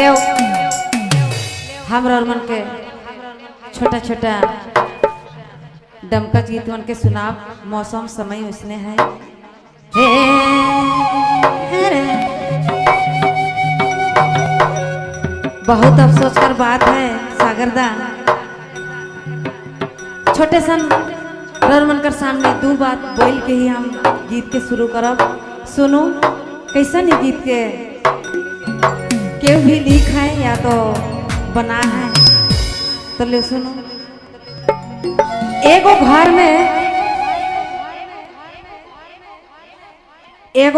ले हमरा और मन के छोटा छोटा डमका गीत मन के सुनाब। मौसम समय उसने है बहुत अफसोस कर बात है सागरदा, छोटे सन मनकर सामने दो बात बोल के ही हम गीत के शुरू करब। सुनो कैसा नहीं गीत के केव भी लिख है या तो बना है तो ले सुनो। एगो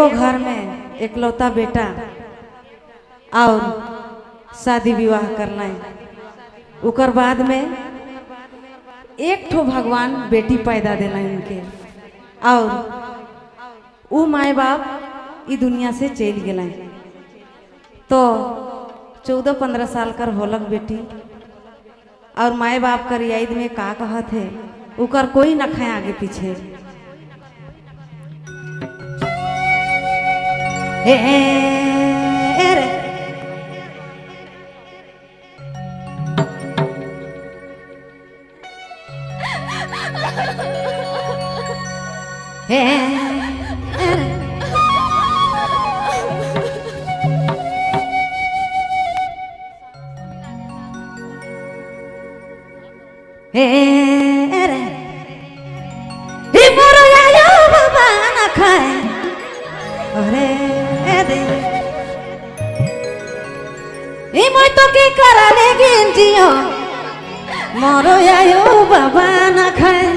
घर में एकलौता बेटा और शादी विवाह करना है। उकर बाद में एक ठो भगवान बेटी पैदा देना है उनके, और वो माए बाप ई दुनिया से चल गए। तो 14-15 साल कर होलक बेटी, और माए बाप कर याद में का कहत है उकर कोई न खाए आगे पीछे। तो की करा लेकिन जियो मोरो आयो बाबा ना खाए।